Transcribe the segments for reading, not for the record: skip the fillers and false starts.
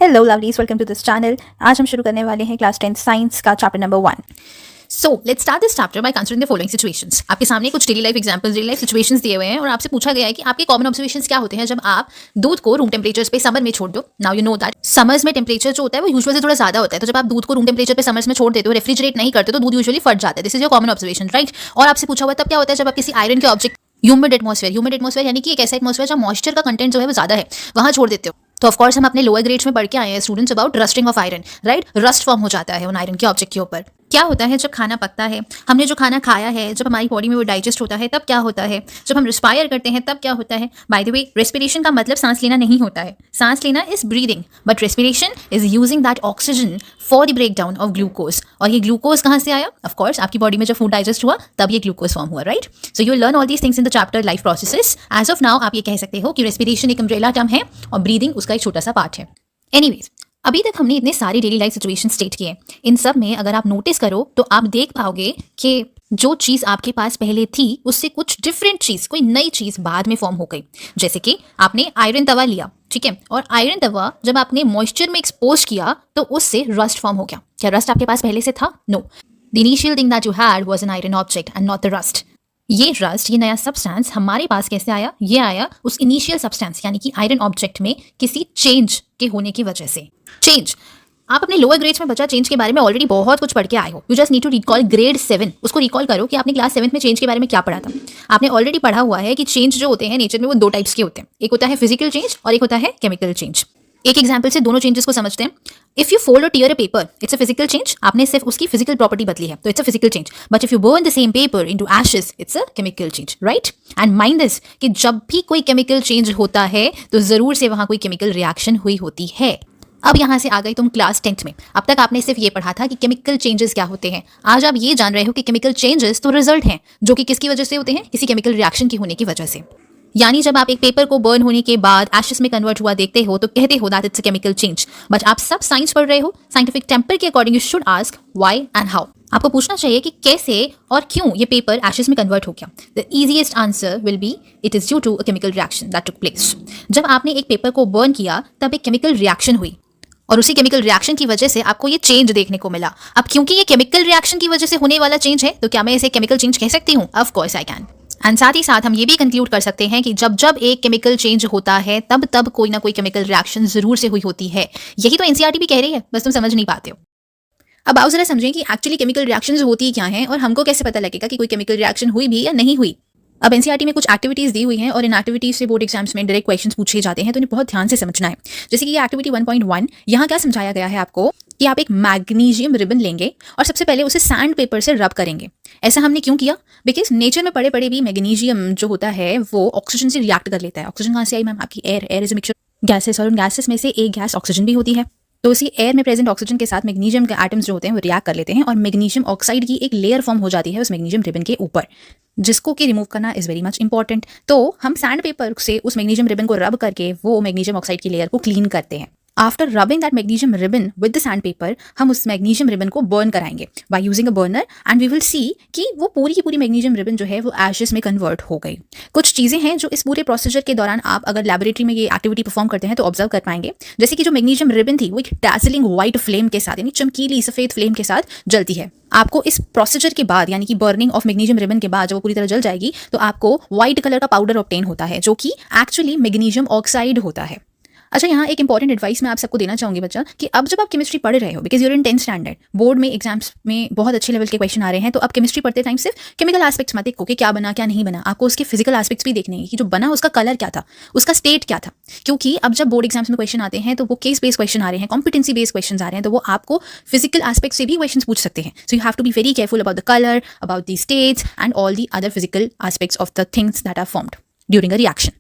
Hello lovelies, welcome to this channel. आज हम शुरू करने वाले हैं क्लास 10 साइंस का chapter number 1। So let's start this chapter by considering the following situations. आपके सामने कुछ daily life examples, daily life situations दिए हुए हैं और आपसे पूछा गया है कि आपके कॉमन ऑब्जर्वेशंस क्या होते हैं जब आप दूध को रूम टेम्परेचर पे समर में छोड़ दो। Now you know that summers में टेम्परेचर जो होता है वो यूजुअल से थोड़ा ज्यादा होता है, तो जब आप दूध को रूम टेम्परेचर पे समर्स में छोड़ देते हो, रेफ्रिजरेट नहीं करते, तो दूध यूजुअली फट जाता है। This is your common observation, right. और आपसे पूछा हुआ तब क्या होता है जब आप किसी आयरन के ऑब्जेक्ट ह्यूमिड एटमॉस्फेयर यानी कि एक ऐसा एटमॉस्फेयर जहाँ मॉइस्चर का कंटेंट जो है वो ज्यादा है, वहां छोड़ देते हो। तो ऑफकोर्स हम अपने लोअर ग्रेड्स में पढ़ के आए हैं students about rusting of iron, right. Rust form हो जाता है उन आयरन के ऑब्जेक्ट के ऊपर। क्या होता है जब खाना पकता है, हमने जो खाना खाया है जब हमारी बॉडी में वो डाइजेस्ट होता है तब क्या होता है, जब हम रिस्पायर करते हैं तब क्या होता है। बाय द वे, रेस्पिरेशन का मतलब सांस लेना नहीं होता है, सांस लेना is breathing, but respiration is using that oxygen for the break down of glucose. और ये ग्लूकोज कहाँ से आया? ऑफकोर्स आपकी बॉडी में जब फूड डाइजेस्ट हुआ तब ये ग्लूकोज फॉर्म हुआ, right. So you learn all these things in the chapter life processes. As of now आप ये कह सकते हो कि रेस्पिरेशन एक अम्ब्रेला टर्म है और ब्रीदिंग उसका एक छोटा सा पार्ट है। एनीवेज, अभी तक हमने इतने सारे डेली लाइफ सिचुएशन स्टेट किए। इन सब में अगर आप नोटिस करो तो आप देख पाओगे कि जो चीज़ आपके पास पहले थी उससे कुछ डिफरेंट चीज़, कोई नई चीज़ बाद में फॉर्म हो गई। जैसे कि आपने आयरन तवा लिया, ठीक है, और आयरन तवा जब आपने मॉइस्चर में एक्सपोज किया तो उससे रस्ट फॉर्म हो गया। क्या रस्ट आपके पास पहले से था? No. The initial thing that you had was an iron object and not the rust. ये रस्ट, ये नया सब्सटेंस हमारे पास कैसे आया? ये आया उस इनिशियल सब्सटेंस यानी कि आयरन ऑब्जेक्ट में किसी चेंज के होने की वजह से। चेंज, आप अपने लोअर ग्रेड्स में बचा चेंज के बारे में ऑलरेडी बहुत कुछ पढ़ के आए हो। You just need to recall grade 7। उसको रिकॉल करो कि आपने क्लास 7 में चेंज के बारे में क्या पढ़ा था। आपने ऑलरेडी पढ़ा हुआ है कि चेंज जो होते हैं नेचर में वो दो टाइप्स के होते हैं, एक होता है फिजिकल चेंज और एक होता है केमिकल चेंज। एक एग्जाम्पल से दोनों चेंजेस को समझते हैं। इफ यू फोल्ड और tear a paper, it's a physical change, आपने सिर्फ उसकी फिजिकल प्रॉपर्टी बदली है, तो it's a physical change. But if you burn the same paper into ashes, it's a chemical change, right. And mind this कि जब भी कोई केमिकल चेंज होता है तो जरूर से वहां कोई केमिकल रिएक्शन हुई होती है। अब यहां से आ गई तुम क्लास 10th में। अब तक आपने सिर्फ ये पढ़ा था कि केमिकल चेंजेस क्या होते हैं। आज आप ये जान रहे हो कि केमिकल चेंजेस तो रिजल्ट हैं जो कि किसकी वजह से होते हैं? किसी केमिकल रिएक्शन की होने की वजह से। यानी जब आप एक पेपर को बर्न होने के बाद एशेस में कन्वर्ट हुआ देखते हो तो कहते हो that it's a chemical change. But आप सब साइंस पढ़ रहे हो, साइंटिफिक टेम्पर के according you should ask why and how. आपको पूछना चाहिए कि कैसे और क्यों ये पेपर एशेस में कन्वर्ट हो गया। The easiest answer will be it is due to a chemical reaction that took place. जब आपने एक पेपर को बर्न किया तब एक केमिकल रिएक्शन हुई और उसी केमिकल रिएक्शन की वजह से आपको ये चेंज देखने को मिला। अब क्योंकि ये केमिकल रिएक्शन की वजह से होने वाला चेंज है तो क्या मैं इसे केमिकल चेंज कह सकती हूँ? Of course I can. And साथ ही साथ हम ये भी कंक्लूड कर सकते हैं कि जब जब एक केमिकल चेंज होता है तब तब कोई ना कोई केमिकल रिएक्शन जरूर से हुई होती है। यही तो एनसीईआरटी भी कह रही है, बस तुम समझ नहीं पाते हो। अब आओ जरा समझें कि एक्चुअली केमिकल रिएक्शंस होती क्या हैं और हमको कैसे पता लगेगा कि कोई केमिकल रिएक्शन हुई भी या नहीं हुई। अब एनसीईआरटी में कुछ एक्टिविटीज दी हुई हैं और इन एक्टिविटीज से बोर्ड एग्जाम्स में डायरेक्ट क्वेश्चंस पूछे जाते हैं, तो इन्हें बहुत ध्यान से समझना है। जैसे कि ये एक्टिविटी 1.1, यहाँ क्या समझाया गया है आपको कि आप एक मैग्नीशियम रिबन लेंगे और सबसे पहले उसे सैंड पेपर से रब करेंगे। ऐसा हमने क्यों किया? बिकॉज नेचर में पड़े पड़े भी मैग्नीशियम जो होता है वो ऑक्सीजन से रिएक्ट कर लेता है। ऑक्सीजन कहाँ से आई मैम? आपकी air is a mixture gases, और उन गैसेस में से एक गैस ऑक्सीजन भी होती है। तो इसी एयर में प्रेजेंट ऑक्सीजन के साथ मैग्नीशियम के एटम्स जो होते हैं वो रिएक्ट कर लेते हैं और मैग्नीशियम ऑक्साइड की एक लेयर फॉर्म हो जाती है उस मैग्नीशियम रिबन के ऊपर, जिसको कि रिमूव करना इज वेरी मच इंपॉर्टेंट। तो हम सैंड पेपर से उस मैग्नीशियम रिबन को रब करके वो मैग्नीशियम ऑक्साइड की लेयर को क्लीन करते हैं। After rubbing that magnesium ribbon with the sand paper, हम उस मैग्नीशियम रिबन को बर्न कराएंगे by using a burner and we will see कि वो पूरी की पूरी मैग्नीशियम रिबन जो है वो एशेस में कन्वर्ट हो गई। कुछ चीज़ें हैं जो इस पूरे प्रोसीजर के दौरान आप अगर लैबोरेटरी में ये एक्टिविटी परफॉर्म करते हैं तो ऑब्जर्व कर पाएंगे। जैसे कि जो मैग्नीशियम रिबन थी वो एक डैजलिंग व्हाइट फ्लेम के साथ, यानी चमकीली सफेद फ्लेम के साथ जलती है। आपको इस प्रोसीजर के बाद यानी कि बर्निंग ऑफ मैग्नीशियम रिबन के बाद जब वो पूरी तरह जल जाएगी तो आपको व्हाइट कलर का पाउडर ऑब्टेन होता है जो कि एक्चुअली मैग्नीशियम ऑक्साइड होता है। अच्छा, यहाँ एक इंपॉर्टेंट एडवाइस मैं आप सबको देना चाहूंगी बच्चा कि अब जब आप केमिस्ट्री पढ़ रहे हो, because you're in 10th standard, board में एग्जाम्स में बहुत अच्छे लेवल के क्वेश्चन आ रहे हैं, तो अब केमिस्ट्री पढ़ते टाइम सिर्फ केमिकल एस्पेक्ट्स मत देखो कि क्या बना क्या नहीं बना, आपको उसके फिजिकल एस्पेक्ट्स भी देखने हैं कि जो बना उसका कलर क्या था, उसका स्टेट क्या था। क्योंकि अब जब बोर्ड एग्जाम्स में क्वेश्चन आते हैं तो वो केस बेस्ड क्वेश्चन आ रहे हैं, कॉम्पिटेंसी बेस्ड क्वेश्चन आ रहे हैं, तो वो आपको फिजिकल एस्पेक्ट से भी क्वेश्चन पूछ सकते हैं। So you have to be very careful about the colour, about the states and all the other physical aspects of the things that are formed during a reaction.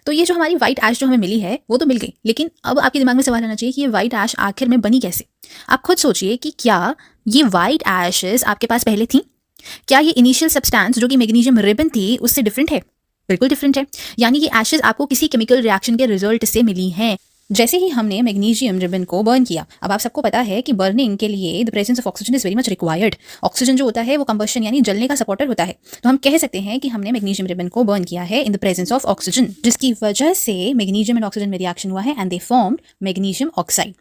तो ये जो हमारी white ऐश जो हमें मिली है वो तो मिल गई, लेकिन अब आपके दिमाग में सवाल आना चाहिए कि ये व्हाइट ऐश आखिर में बनी कैसे। आप खुद सोचिए कि क्या ये व्हाइट ऐशेस आपके पास पहले थी? क्या ये इनिशियल सब्सटेंस जो कि मैग्नीशियम रिबन थी उससे डिफरेंट है? बिल्कुल डिफरेंट है। यानी ये ऐशेस आपको किसी केमिकल रिएक्शन के रिजल्ट से मिली हैं। जैसे ही हमने मैग्नीशियम रिबन को बर्न किया, अब आप सबको पता है कि बर्निंग के लिए the presence of oxygen is very much required. Oxygen जो होता है वो कंबशन यानी जलने का सपोर्टर होता है। तो हम कह सकते हैं कि हमने मैग्नीशियम रिबन को बर्न किया है in the presence of oxygen, जिसकी वजह से मैग्नीशियम एंड ऑक्सीजन में रिएक्शन हुआ है and they formed magnesium oxide.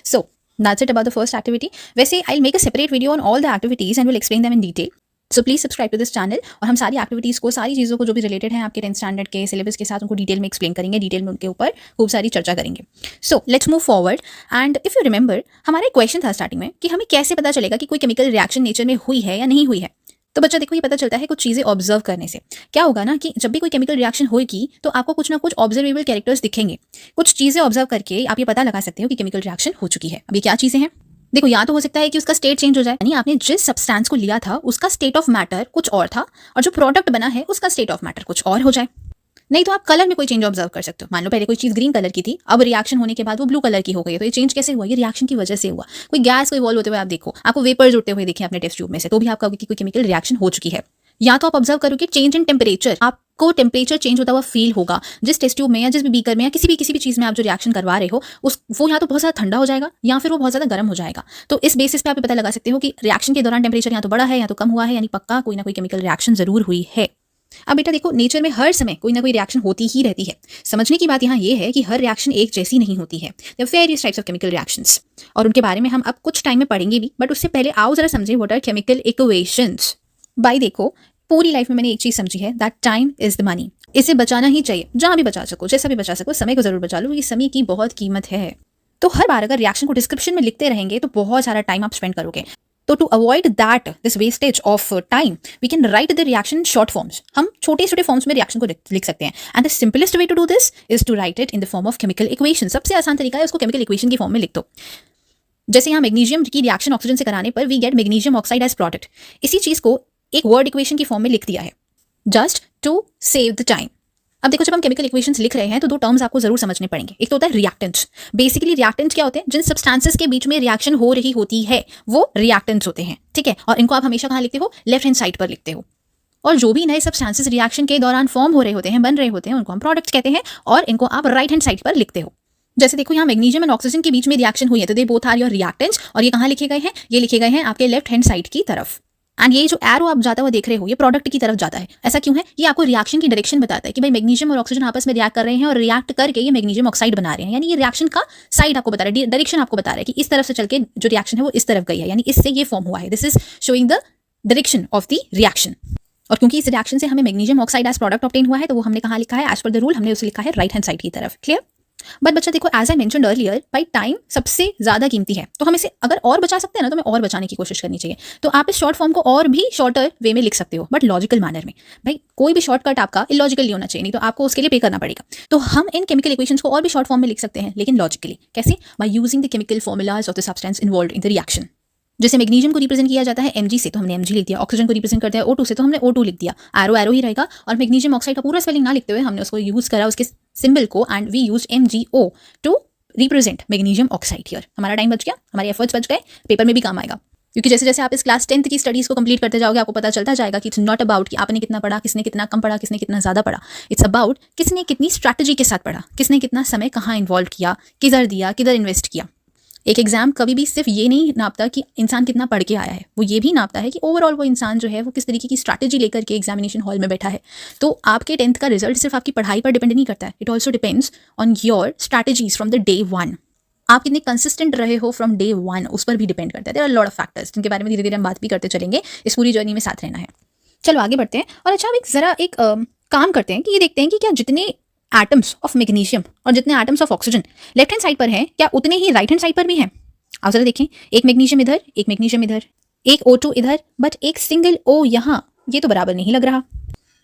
So that's it about the first activity. वैसे I'll make a separate video on all the activities and will explain them in detail. So please subscribe to this channel और हम सारी activities को, सारी चीज़ों को जो भी रिलेटेड हैं आपके 10th स्टैंडर्ड के सिलेबस के साथ, उनको डिटेल में एक्सप्लेन करेंगे, डिटेल में उनके ऊपर खूब सारी चर्चा करेंगे। So let's move forward and if you remember, हमारा एक क्वेश्चन था स्टार्टिंग में कि हमें कैसे पता चलेगा कि कोई केमिकल रिएक्शन नेचर में हुई है या नहीं हुई है। तो बच्चा देखो, ये पता चलता है कुछ चीज़ें ऑब्जर्व करने से। क्या होगा ना कि जब भी कोई केमिकल रिएक्शन होगी तो आपको कुछ ना कुछ ऑब्जर्वेबल कैरेक्टर्स दिखेंगे। कुछ चीज़ें ऑब्जर्व करके आप ये पता लगा सकते हो कि केमिकल रिएक्शन हो चुकी है। अब ये क्या चीज़ें हैं? देखो, या तो हो सकता है कि उसका स्टेट चेंज हो जाए, यानी आपने जिस सब्सटेंस को लिया था उसका स्टेट ऑफ मैटर कुछ और था और जो प्रोडक्ट बना है उसका स्टेट ऑफ मैटर कुछ और हो जाए। नहीं तो आप कलर में कोई चेंज ऑब्जर्व कर सकते हो। मान लो पहले कोई चीज़ ग्रीन कलर की थी, अब रिएक्शन होने के बाद वो ब्लू कलर की हो गई है। तो ये चेंज कैसे हुआ? ये रिएक्शन की वजह से हुआ। कोई गैस को इवॉल्व होते हुए आप देखो, आपको वेपर्स उड़ते हुए देखें अपने टेस्ट ट्यूब में से, तो भी आप कहोगे कि कोई केमिकल रिएक्शन हो चुकी है। या तो आप ऑब्जर्व करोगे चेंज इन टेम्परेचर, आपको टेम्परेचर चेंज होता हुआ फील होगा जिस टेस्ट ट्यूब में या जिस भी बीकर में या किसी भी चीज़ में आप जो रिएक्शन करवा रहे हो वो या तो बहुत ज़्यादा ठंडा हो जाएगा या फिर वो बहुत ज़्यादा गर्म हो जाएगा। तो इस बेसिस पे आप पता लगा सकते हो कि रिएक्शन के दौरान टेम्परेचर या तो बढ़ा है या तो कम हुआ है, यानी पक्का कोई ना कोई केमिकल रिएक्शन जरूर हुई है। अब बेटा देखो, नेचर में हर समय कोई ना कोई रिएक्शन होती ही रहती है। समझने की बात यहाँ ये है कि हर रिएक्शन एक जैसी नहीं होती है। There are various types of chemical reactions और उनके बारे में हम अब कुछ टाइम में पढ़ेंगे भी, बट उससे पहले आओ जरा समझें व्हाट आर केमिकल इक्वेशंस। भाई देखो, पूरी लाइफ में मैंने एक चीज समझी है, that time is the money. इसे बचाना ही चाहिए, जहां भी बचा सको, जैसा भी बचा सको, समय को जरूर बचा लो, क्योंकि समय की बहुत कीमत है। तो हर बार अगर रिएक्शन को डिस्क्रिप्शन में लिखते रहेंगे तो बहुत सारा टाइम आप स्पेंड करोगे। तो to avoid that this wastage of time, we can write the reaction in short forms. हम छोटे छोटे फॉर्म्स में रिएक्शन को लिख सकते हैं and the simplest way to do this is to write it in the form of chemical equation. सबसे आसान तरीका है उसको केमिकल इक्वेशन की फॉर्म में लिख दो। जैसे यहाँ मैग्नीशियम की रिएक्शन ऑक्सीजन से कराने पर we get magnesium oxide as product. इसी चीज को एक वर्ड इक्वेशन की फॉर्म में लिख दिया है just to save the time. अब देखो, जब हम केमिकल इक्वेशंस लिख रहे हैं तो दो टर्म्स आपको जरूर समझने पड़ेंगे। एक तो होता है रिएक्टेंट्स। बेसिकली रिएक्टेंट्स क्या होते हैं? जिन सब्सटेंसेस के बीच में रिएक्शन हो रही होती है वो रिएक्टेंट्स होते हैं, ठीक है। और इनको आप हमेशा कहाँ लिखते हो? लेफ्ट हैंड साइड पर लिखते हो। और जो भी नए सब्सटेंसेस रिएक्शन के दौरान फॉर्म हो रहे होते हैं, बन रहे होते हैं, उनको हम प्रोडक्ट्स कहते हैं और इनको आप राइट हैंड साइड पर लिखते हो। जैसे देखो, यहाँ मैग्नीशियम एंड ऑक्सीजन के बीच में रिएक्शन हुई है तो they both are your reactants, और ये कहाँ लिखे गए हैं? ये लिखे गए हैं आपके लेफ्ट हैंड साइड की तरफ। एंड ये जो एरो आप जाता हुआ देख रहे हो, ये प्रोडक्ट की तरफ जाता है। ऐसा क्यों है? ये आपको रिएक्शन की डायरेक्शन बताता है कि भाई मैग्नीशियम और ऑक्सीजन आपस में रिएक्ट कर रहे हैं और रिएक्ट करके ये मैग्नीशियम ऑक्साइड बना रहे हैं। यानी ये रिएक्शन का साइड आपको बता रहा है, डायरेक्शन आपको बता रहा है कि इस तरफ से चल के जो रिएक्शन है वो इस तरफ गई है, यानी इससे ये फॉर्म हुआ है। This is showing the direction of the reaction. और क्योंकि इस रिएक्शन से हमें magnesium oxide as product obtain हुआ है तो वो हमने कहाँ लिखा है? एज पर द रूल हमने उसे लिखा है राइट हैंड साइड की तरफ। क्लियर? बट बच्चा देखो, एज आई मेंशन्ड अर्लियर, भाई टाइम सबसे ज्यादा कीमती है, तो हम इसे अगर और बचा सकते हैं ना तो हमें और बचाने की कोशिश करनी चाहिए। तो आप इस शॉर्ट फॉर्म को और भी शॉर्टर वे में लिख सकते हो, बट लॉजिकल मैनर में। भाई कोई भी शॉर्टकट आपका इलॉजिकल नहीं होना चाहिए, नहीं तो आपको उसके लिए पे करना पड़ेगा। तो हम इन केमिकल इक्वेशंस को और भी शॉर्ट फॉर्म में लिख सकते हैं, लेकिन लॉजिकली। कैसे? By using the chemical formulas of the substance involved in the reaction. जैसे मैग्नीशियम को रिप्रेजेंट किया जाता है Mg से, तो हमने Mg लिख दिया। ऑक्सीजन को रिप्रेजेंट करते हैं O2 से, तो हमने O2 लिख दिया। एरो एरो ही रहेगा। और मैग्नीशियम ऑक्साइड का पूरा स्पेलिंग ना लिखते हुए हमने उसको यूज करा, उसके सिंबल को, and we use MgO to represent magnesium oxide here. हमारा टाइम बच गया, हमारे एफर्ट्स बच गए, पेपर में भी काम आएगा। क्योंकि जैसे जैसे आप इस क्लास 10th की स्टडीज को कंप्लीट करते जाओगे, आपको पता चलता जाएगा कि इट्स नॉट अबाउट कि आपने कितना पढ़ा, किसने कितना कम पढ़ा, किसने कितना ज़्यादा पढ़ा। इट्स अबाउट किसने कितनी स्ट्रैटेजी के साथ पढ़ा, किसने कितना समय कहाँ इन्वॉल्व किया, किधर दिया, किधर इन्वेस्ट किया। एक एग्जाम कभी भी सिर्फ ये नहीं नापता कि इंसान कितना पढ़ के आया है, वो ये भी नापता है कि ओवरऑल वो इंसान जो है वो किस तरीके की स्ट्रैटेजी लेकर के एग्जामिनेशन हॉल में बैठा है। तो आपके 10th का रिजल्ट सिर्फ आपकी पढ़ाई पर डिपेंड नहीं करता है, it also depends on your strategies from the day one. आप कितने कंसिस्टेंट रहे हो फ्रॉम डे वन, उस पर भी डिपेंड करता है। There are lot of factors जिनके बारे में धीरे धीरे हम बात भी करते चलेंगे। इस पूरी जर्नी में साथ रहना है। चलो आगे बढ़ते हैं। और अच्छा, हम एक काम करते हैं कि ये देखते हैं कि क्या जितने एटम्स ऑफ मैग्नीशियम और जितने atoms of oxygen left hand side पर हैं, क्या उतने ही राइट हैंड साइड पर भी हैं। आप जरा देखें, एक मैग्नीशियम इधर, एक मैग्नीशियम इधर, एक O2 इधर, बट एक सिंगल O यहाँ, ये तो बराबर नहीं लग रहा।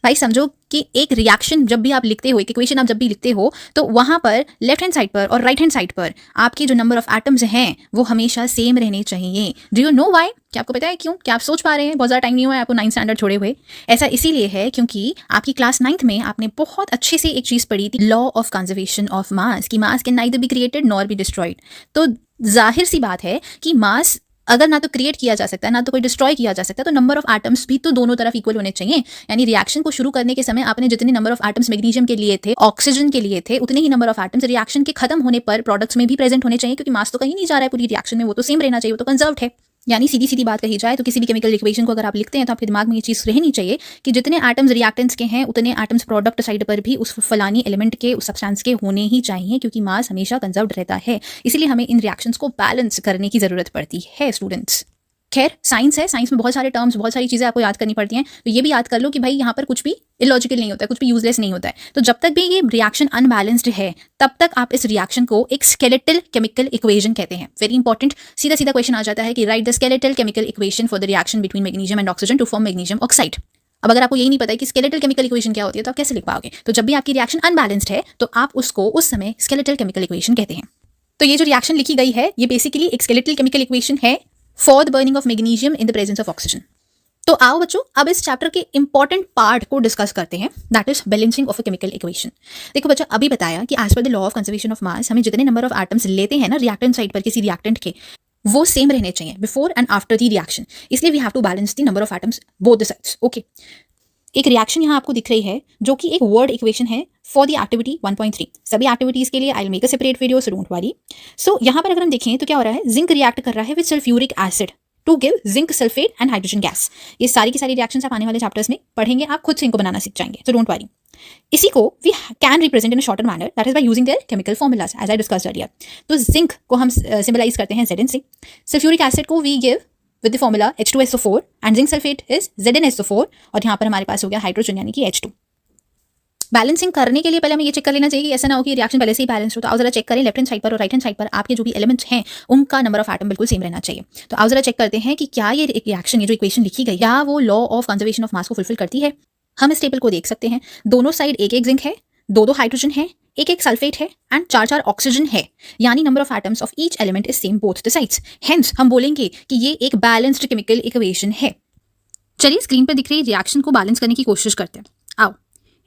भाई समझो कि एक रिएक्शन जब भी आप लिखते हो, एक इक्वेशन आप जब भी लिखते हो, तो वहां पर लेफ्ट हैंड साइड पर और राइट हैंड साइड पर आपके जो नंबर ऑफ एटम्स हैं वो हमेशा सेम रहने चाहिए। Do you know why? क्या आपको पता है क्यों? क्या आप सोच पा रहे हैं? बहुत ज़्यादा टाइम नहीं हुआ है आपको 9th स्टैंडर्ड छोड़े हुए। ऐसा इसीलिए है क्योंकि आपकी क्लास 9th में आपने बहुत अच्छे से एक चीज़ पढ़ी थी, law of conservation of mass, कि mass can neither be created nor be destroyed. तो जाहिर सी बात है कि मास अगर ना तो क्रिएट किया जा सकता है ना तो कोई डिस्ट्रॉय किया जा सकता है, तो नंबर ऑफ एटम्स भी तो दोनों तरफ इक्वल होने चाहिए। यानी रिएक्शन को शुरू करने के समय आपने जितने नंबर ऑफ एटम्स मैग्नीशियम के लिए थे, ऑक्सीजन के लिए थे, उतने ही नंबर ऑफ एटम्स रिएक्शन के खत्म होने पर प्रोडक्ट्स में भी प्रेजेंट होने चाहिए, क्योंकि मास तो कहीं नहीं जा रहा है पूरी रिएक्शन में, वो तो सेम रहना चाहिए, वो तो कंजर्व्ड है। यानी सीधी सीधी बात कही जाए तो किसी भी केमिकल इक्वेशन को अगर आप लिखते हैं तो आपके दिमाग में ये चीज़ रहनी चाहिए कि जितने एटम्स रिएक्टेंट्स के हैं उतने एटम्स प्रोडक्ट साइड पर भी उस फलानी एलिमेंट के, उस सब्सटेंस के होने ही चाहिए, क्योंकि मास हमेशा कंजर्व्ड रहता है। इसीलिए हमें इन रिएक्शंस को बैलेंस करने की जरूरत पड़ती है स्टूडेंट्स। खैर साइंस है, साइंस में बहुत सारे टर्म्स, बहुत सारी चीज़ें आपको याद करनी पड़ती हैं, तो ये भी याद कर लो कि भाई यहाँ पर कुछ भी इलॉजिकल नहीं होता है, कुछ भी यूजलेस नहीं होता है। तो जब तक भी ये रिएक्शन अनबैलेंस्ड है तब तक आप इस रिएक्शन को एक स्केलेटल केमिकल इक्वेशन कहते हैं। वेरी इंपॉर्टेंट, सीधा सीधा क्वेश्चन आ जाता है कि write the skeletal chemical equation for the reaction between magnesium and oxygen to form magnesium oxide. अब अगर आपको यही नहीं पता है कि स्केलेटल केमिकल इक्वेशन क्या होती है तो आप कैसे लिख पाओगे? तो जब भी आपकी रिएक्शन अनबैलेंस्ड है तो आप उसको उस समय स्केलेटल केमिकल इक्वेशन कहते हैं। तो ये जो रिएक्शन लिखी गई है ये बेसिकली एक स्केलेटल केमिकल इक्वेशन है for the burning of magnesium in the presence of oxygen. तो आओ बच्चों अब इस चैप्टर के इंपॉर्टेंट पार्ट को डिस्कस करते हैं, that is balancing of a chemical equation. देखो बच्चों, अभी बताया कि as per the law of conservation of mass हमें जितने नंबर ऑफ एटम्स लेते हैं ना रिएक्टेंट साइड पर किसी रिएक्टेंट के, वो सेम रहने चाहिए before and after the reaction. इसलिए we have to balance the number of atoms both the sides. Okay, एक रिएक्शन यहाँ आपको दिख रही है जो कि एक वर्ड इक्वेशन है फॉर द एक्टिविटी 1.3। सभी एक्टिविटीज के लिए I will make a separate video, so don't worry. So यहाँ पर अगर हम देखें तो क्या हो रहा है, जिंक रिएक्ट कर रहा है with sulphuric acid to give zinc sulphate and hydrogen gas. ये सारी की सारी रिएक्शंस आप आने वाले चैप्टर्स में पढ़ेंगे, आप खुद से इनको बनाना सीख जाएंगे, सो डोंट वरी। इसी को we can represent in a shorter manner, that is by using their chemical formulas as I discussed earlier. तो जिंक को हम सिंबलाइज करते हैं Zn से, सल्फ्यूरिक एसिड को we give with the formula H2SO4 and zinc sulphate is ZnSO4, और यहाँ पर हमारे पास हो गया हाइड्रोजन यानी कि H2। बैलेंसिंग करने के लिए पहले हमें ये चेक कर लेना चाहिए कि ऐसा ना हो कि रिएक्शन पहले से ही बैलेंस हो। तो आओ जरा चेक करें, लेफ्ट हैंड साइड पर और राइट हैंड साइड पर आपके जो भी एलिमेंट्स हैं उनका नंबर ऑफ एटम बिल्कुल सेम रहना चाहिए। तो आओ जरा चेक करते हैं कि क्या ये रिएक्शन, ये जो इक्वेशन लिखी गई, क्या वो लॉ ऑफ कंजर्वेशन ऑफ मास को फुलफिल करती है। हम इस टेबल को देख सकते हैं, दोनों साइड एक एक जिंक है, दो दो हाइड्रोजन है, एक एक सल्फेट है एंड चार चार ऑक्सीजन है, यानी number of atoms of each element is same both the sides. Hence हम बोलेंगे कि ये एक बैलेंस्ड केमिकल इक्वेशन है। चलिए स्क्रीन पर दिख रही रिएक्शन को बैलेंस करने की कोशिश करते हैं। आओ,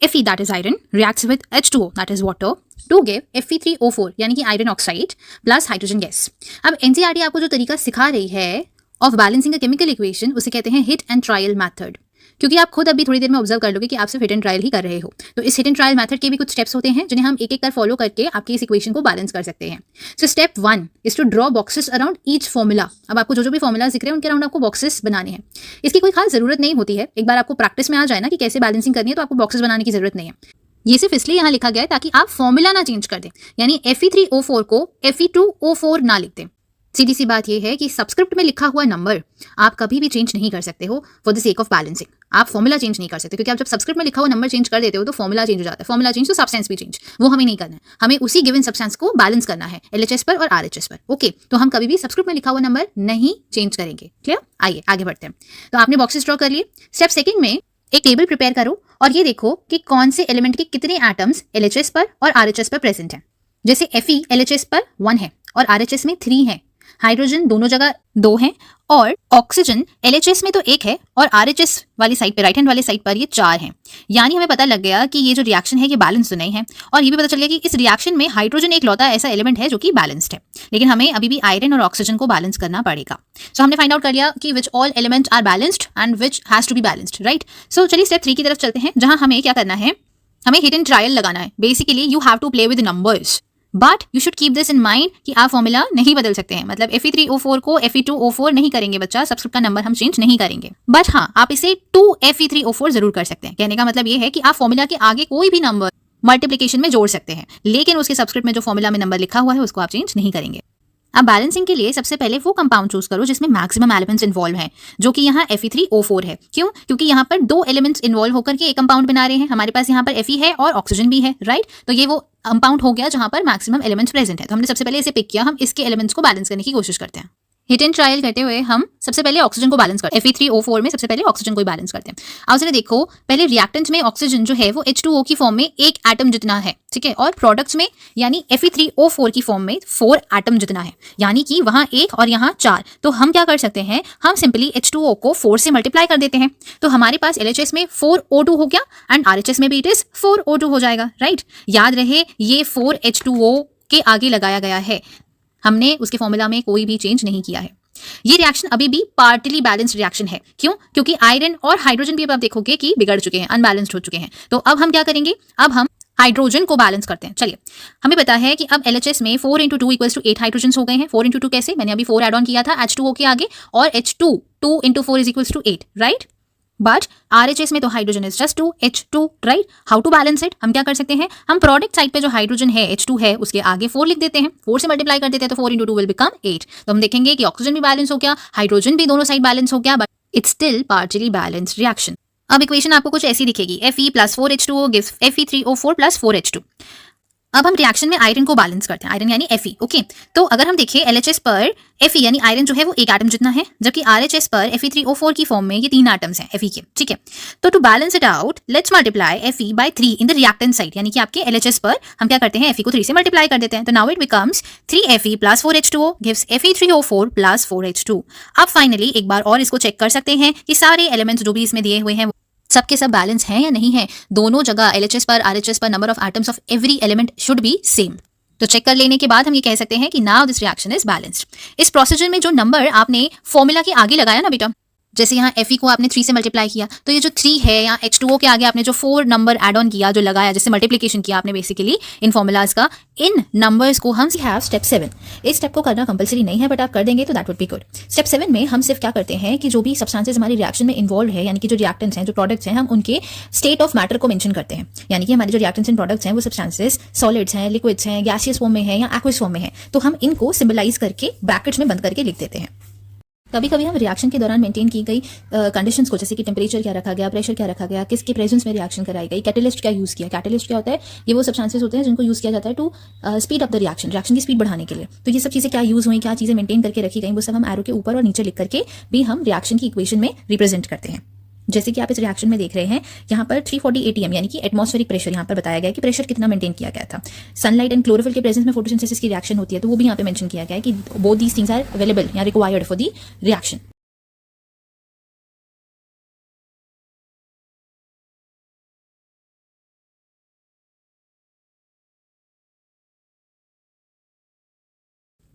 Fe that is iron reacts with H2O that is water to give Fe3O4 यानी कि iron oxide plus hydrogen gas. अब एनसीईआरटी आपको जो तरीका सिखा रही है of balancing a chemical equation उसे कहते हैं हिट एंड ट्रायल मेथड, क्योंकि आप खुद अभी थोड़ी देर में ऑब्जर्व कर लोगे कि आप सिर्फ हिट एंड ट्रायल ही कर रहे हो। तो इस हिट एंड ट्रायल मेथड के भी कुछ स्टेप्स होते हैं जिन्हें हम एक एक कर फॉलो करके आपकी इस इक्वेशन को बैलेंस कर सकते हैं। So step 1 is to draw boxes around each formula. अब आपको जो भी फॉर्मूला दिख रहे हैं उनके अराउंड आपको बॉक्सेस बनाने हैं। इसकी कोई खास जरूरत नहीं होती है, एक बार आपको प्रैक्टिस में आ जाए ना कि कैसे बैलेंसिंग करनी है तो आपको बॉक्सेस बनाने की जरूरत नहीं है। ये सिर्फ इसलिए यहाँ लिखा गया है ताकि आप फॉर्मूला ना चेंज कर दें, यानी Fe3O4 को Fe2O4 ना लिख दें। सीधी सी बात यह है कि सबस्क्रिप्ट में लिखा हुआ नंबर आप कभी भी चेंज नहीं कर सकते हो for the sake of balancing. आप फॉर्मूला चेंज नहीं कर सकते, क्योंकि आप जब सबस्क्रिप्ट में लिखा हुआ नंबर चेंज कर देते हो तो फॉर्मूला चेंज हो जाता है। फॉर्मूला चेंज तो सब्सटेंस भी चेंज, वो हमें नहीं करना है, हमें उसी गिवन सब्सटेंस को बैलेंस करना है LHS पर और RHS पर। ओके, तो हम कभी भी सबस्क्रिप्ट में लिखा हुआ नंबर नहीं चेंज करेंगे। क्लियर? आइए आगे बढ़ते हैं। तो आपने बॉक्सेस ड्रॉ कर लिए। स्टेप सेकंड में एक टेबल प्रिपेयर करो और ये देखो कि कौन से एलिमेंट के कितने एटम्स LHS पर और RHS पर प्रेजेंट हैं। जैसे Fe LHS पर 1 है और RHS में 3 है, हाइड्रोजन दोनों जगह 2 हैं और ऑक्सीजन LHS में तो 1 है और RHS वाली साइड पे, राइट हैंड वाली साइड पर ये 4 हैं। यानी हमें पता लग गया कि ये जो रिएक्शन है ये बैलेंस तो नहीं है, और ये भी पता चल गया कि इस रिएक्शन में हाइड्रोजन एक लौता ऐसा एलिमेंट है जो कि बैलेंस्ड है, लेकिन हमें अभी भी आयरन और ऑक्सीजन को बैलेंस करना पड़ेगा। सो हमने फाइंड आउट कर लिया कि which all elements are balanced and which has to be balanced, right. So चलिए स्टेप 3 की तरफ चलते हैं, जहां हमें क्या करना है, हमें हिट एंड ट्रायल लगाना है। Basically you have to play with numbers, but you should keep this in mind कि आप फॉर्मूला नहीं बदल सकते हैं। मतलब Fe3O4 को Fe2O4 नहीं करेंगे बच्चा, सबस्क्रिप्ट का नंबर हम चेंज नहीं करेंगे, बट हाँ आप इसे 2Fe3O4 जरूर कर सकते हैं। कहने का मतलब ये है कि आप फॉर्मूला के आगे कोई भी नंबर मल्टीप्लिकेशन में जोड़ सकते हैं, लेकिन उसके सबस्क्रिप्ट में जो फॉर्मूला में नंबर लिखा हुआ है उसको आप चेंज नहीं करेंगे। अब बैलेंसिंग के लिए सबसे पहले वो कंपाउंड चूज करो जिसमें मैक्सिमम एलिमेंट्स इन्वॉल्व हैं, जो कि यहाँ Fe3O4 है। क्यों? क्योंकि यहाँ पर 2 एलिमेंट्स इन्वॉल्व होकर के एक कंपाउंड बना रहे हैं। हमारे पास यहाँ पर Fe है और ऑक्सीजन भी है, राइट। तो ये वो कंपाउंड हो गया जहाँ पर मैक्सिमम एलिमेंट्स प्रेजेंट है। तो हमने सबसे पहले इसे पिक किया, हम इसके एलिमेंट्स को बैलेंस करने की कोशिश करते हैं। हिट एंड ट्रायल करते हुए हम सबसे पहले ऑक्सीजन को बैलेंस करते हैं। Fe3O4 में सबसे पहले ऑक्सीजन को बैलेंस करते हैं। अब जरा देखो, पहले रिएक्टेंट में ऑक्सीजन जो है वो H2O की फॉर्म में 1 एटम जितना है, ठीक है, और प्रोडक्ट्स में यानी Fe3O4 की फॉर्म में 4 एटम जितना है, यानी कि वहां 1 और यहाँ 4। तो हम क्या कर सकते हैं, हम सिंपली H2O को 4 से मल्टीप्लाई कर देते हैं। तो हमारे पास LHS में 4O2 हो गया एंड RHS में भी इट इज 4O2 हो जाएगा, राइट। याद रहे ये 4H2O के आगे लगाया गया है, हमने उसके फॉर्मूला में कोई भी चेंज नहीं किया है। ये रिएक्शन अभी भी पार्टली बैलेंस्ड रिएक्शन है। क्यों? क्योंकि आयरन और हाइड्रोजन भी अब आप देखोगे कि बिगड़ चुके हैं, अनबैलेंस्ड हो चुके हैं। तो अब हम क्या करेंगे? अब हम हाइड्रोजन को बैलेंस करते हैं। चलिए, हमें पता है कि अब LHS में 4 × 2 = 8 हाइड्रोजन हो गए हैं। 4 × 2 कैसे? मैंने अभी 4 ऐड ऑन किया था H2O के आगे, और H2 2 × 4 = 8, राइट? बट RHS में तो hydrogen is just 2 H2, right? How to balance it? हम क्या कर सकते हैं? हम प्रोडक्ट साइड पे जो हाइड्रोजन है H2 है, उसके आगे 4 लिख देते हैं, 4 से मल्टीप्लाई कर देते हैं, तो 4 × 2 विल बिकम 8। तो हम देखेंगे कि ऑक्सीजन भी बैलेंस हो गया, हाइड्रोजन भी दोनों साइड बैलेंस हो गया, but it's still partially balanced reaction. अब इक्वेशन आपको कुछ ऐसी दिखेगी, Fe + 4H2O gives Fe3O4 + 4H2। अब हम रिएक्शन में आयरन को बैलेंस करते हैं, आयरन यानी Fe, ओके? तो अगर हम देखें LHS पर Fe यानी आयरन जो है वो एक एटम जितना है, जबकि RHS पर Fe3O4 की फॉर्म में ये 3 एटम्स हैं Fe के, ठीक है? तो to balance it out, let's multiply Fe by 3 in the reactant side, यानी कि आपके LHS पर हम क्या करते हैं? Fe को 3 से मल्टीप्लाई कर देते हैं, तो now it becomes 3Fe + 4H2O gives Fe3O4 + 4H2। अब फाइनली एक बार और इसको चेक कर सकते हैं कि सारे एलिमेंट्स जो भी इसमें दिए हुए हैं सब के सब बैलेंस हैं या नहीं है। दोनों जगह LHS पर RHS पर number of atoms of every element should be same. तो चेक कर लेने के बाद हम ये कह सकते हैं कि now this reaction is balanced. इस प्रोसीजर में जो नंबर आपने फॉर्मूला के आगे लगाया ना बेटा, जैसे यहाँ Fe को आपने 3 से मल्टीप्लाई किया, तो ये जो 3 है, यहाँ H2O के आगे आपने जो 4 नंबर एड ऑन किया, जो लगाया, जिससे मल्टीप्लिकेशन किया आपने बेसिकली इन फॉर्मूलाज का, इन नंबर्स को हम हैव स्टेप 7। इस स्टेप को करना कंपलसरी नहीं है, बट आप कर देंगे तो that would be good. Step 7 में हम सिर्फ क्या करते हैं कि जो भी सब्सटेंसेस हमारी रिएक्शन में इन्वॉल्व है, यानी कि जो रिएक्टेंट्स हैं, जो प्रोडक्ट्स हैं, हम उनके स्टेट ऑफ मैटर को मेंशन करते हैं। यानी कि हमारे जो रिएक्टेंट्स एंड प्रोडक्ट्स हैं वो सब्सटेंसेस सॉलिड्स हैं, लिक्विड्स हैं, गैसियस फॉर्म में है या एक्वस फॉर्म में है, तो हम इनको सिंबलाइज करके ब्रैकेट्स में बंद करके लिख देते हैं। कभी कभी हम रिएक्शन के दौरान मेंटेन की गई कंडीशंस को, जैसे कि टेम्परेचर क्या रखा गया, प्रेशर क्या रखा गया, किसके प्रेजेंस में रिएक्शन कराई गई, कैटलिस्ट क्या यूज़ किया। कैटलिस्ट क्या होता है? ये वो सब्सटेंसेस होते हैं जिनको यूज़ किया जाता है to speed up the reaction, reaction की स्पीड बढ़ाने के लिए। तो ये सब चीज़ें क्या यूज़ हुई, क्या चीज़ें मेंटेन करके रखी गई, वो सब हम एरो के ऊपर और नीचे लिख करके भी हम रिएक्शन की इक्वेशन में रिप्रेजेंट करते हैं। जैसे कि आप इस रिएक्शन में देख रहे हैं, यहाँ पर 340 ATM यानी कि एटमॉस्फेरिक प्रेशर यहाँ पर बताया गया है कि प्रेशर कितना मेंटेन किया गया था। सनलाइट एंड क्लोरोफिल के प्रेजेंस में फोटोसिंथेसिस की रिएक्शन होती है, तो वो भी यहाँ पे मेंशन किया गया है कि both these things are available या required for the reaction.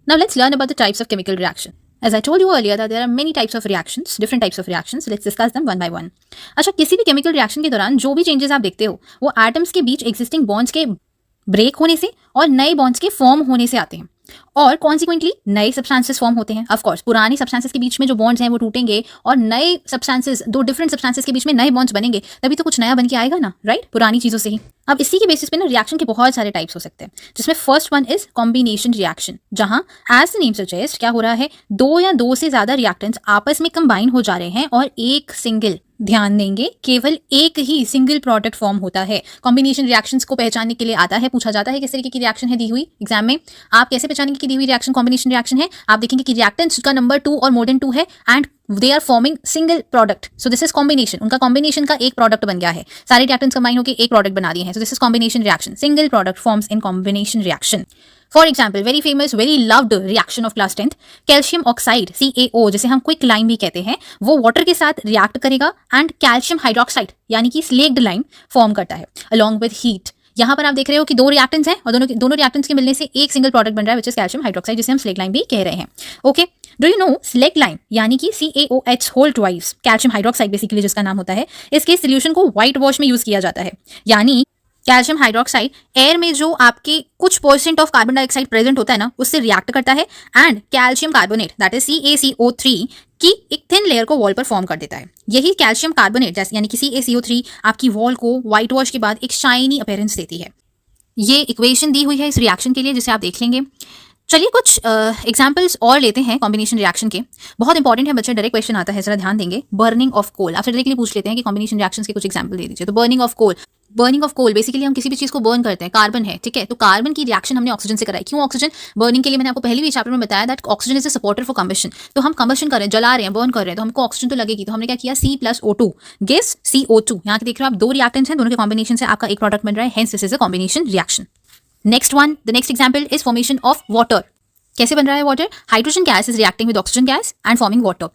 Now let's learn about the types of chemical reaction. As I told you earlier that there are many types of reactions, different types of reactions. Let's discuss them one by one. अच्छा, किसी भी chemical reaction के दौरान जो भी changes आप देखते हो वो एटम्स के बीच एग्जिस्टिंग बॉन्ड्स के ब्रेक होने से और नए बॉन्ड्स के फॉर्म होने से आते हैं, और कॉन्सिक्वेंटली नए सब्सटेंसेस फॉर्म होते हैं। ऑफ कोर्स पुराने सब्सटेंसेस के बीच में जो बॉन्ड्स हैं वो टूटेंगे और नए सब्सटेंसेस, दो डिफरेंट सब्सटेंसेस के बीच में नए बॉन्ड्स बनेंगे, तभी तो कुछ नया बन के आएगा ना, राइट? पुरानी चीज़ों से ही। अब इसी के बेसिस पे ना रिएक्शन के बहुत सारे टाइप्स हो सकते हैं, जिसमें first one is combination reaction, जहां एज द नेम सजेस्ट क्या हो रहा है, दो या दो से ज्यादा रिएक्टेंट्स आपस में कंबाइन हो जा रहे हैं और एक सिंगल, ध्यान देंगे, केवल एक ही सिंगल प्रोडक्ट फॉर्म होता है। कॉम्बिनेशन रिएक्शंस को पहचानने के लिए आता है, पूछा जाता है किस तरीके की रिएक्शन है दी हुई एग्जाम में, आप कैसे पहचानेंगे कि दी हुई रिएक्शन कॉम्बिनेशन रिएक्शन है? आप देखेंगे कि रिएक्टेंट्स का नंबर 2 और मोर देन 2 है and they are forming single product, so this is combination. उनका कॉम्बिनेशन का एक प्रोडक्ट बन गया है, सारे रिएक्टेंट्स कंबाइन होकर एक प्रोडक्ट बना दिए हैं, सो this is combination reaction. Single product forms in combination reaction. For example, very famous, very loved reaction of class 10th, calcium oxide CaO, जिसे हम क्विक लाइम भी कहते हैं, वो वाटर के साथ रिएक्ट करेगा एंड कैल्शियम हाइड्रोक्साइड यानी कि स्लेक्ड लाइम फॉर्म करता है अलॉन्ग विद हीट। यहाँ पर आप देख रहे हो कि दो रिएक्टेंट्स हैं और दोनों रिएक्टेंट्स के मिलने से एक सिंगल प्रोडक्ट बन रहा है, विच इज कैल्शियम हाइड्रोक्साइड, जिसे हम स्लेक्ड लाइम भी कह रहे हैं। Okay, do you know slaked lime यानी कि CaOH whole twice, calcium hydroxide basically जिसका नाम होता है, इसके सोल्यूशन को व्हाइट वॉश में यूज किया जाता है। यानी कैल्शियम हाइड्रोक्साइड एयर में जो आपके कुछ percent of carbon dioxide present होता है ना, उससे रिएक्ट करता है and calcium carbonate that is CaCO3 की एक थिन लेयर को वॉल पर फॉर्म कर देता है। यही कैल्शियम कार्बोनेट यानी कि CaCO3 आपकी वॉल को व्हाइट वॉश के बाद एक शाइनी अपीयरेंस देती है। ये इक्वेशन दी हुई है इस रिएक्शन के लिए, जिसे आप देख लेंगे। चलिए कुछ एग्जाम्पल्स और लेते हैं कॉम्बिनेशन रिएक्शन के। बहुत इंपॉर्टेंट है बच्चे, डायरेक्ट क्वेश्चन आता है, जरा ध्यान देंगे। बर्निंग ऑफ कोल, आपसे डायरेक्टली पूछ लेते हैं कि कॉम्बिनेशन रिएक्शंस के कुछ एग्जाम्पल दे दीजिए। तो बर्निंग ऑफ कोल बेसिकली हम किसी भी चीज को बर्न करते हैं, कार्बन है, ठीक है, तो कार्बन की रिएक्शन हमने ऑक्सीजन से कराई। क्यों ऑक्सीजन? बर्निंग के लिए मैंने आपको पहले भी चैप्टर में बताया that oxygen is a supporter for combustion. तो हम कम्बशन कर रहे हैं, जला रहे हैं, बर्न कर रहे हैं, तो हमको ऑक्सीजन तो लगेगी, तो हमने क्या किया, C+O2 गिव्स CO2। यहाँ देख रहे हो आप, दो रिएक्टेंट्स हैं, दोनों के कॉम्बिनेशन से आपका एक प्रोडक्ट बन रहा है, hence this is a combination reaction. Next example is formation of water. कैसे बन रहा है water? Hydrogen gas is reacting with oxygen gas and forming water.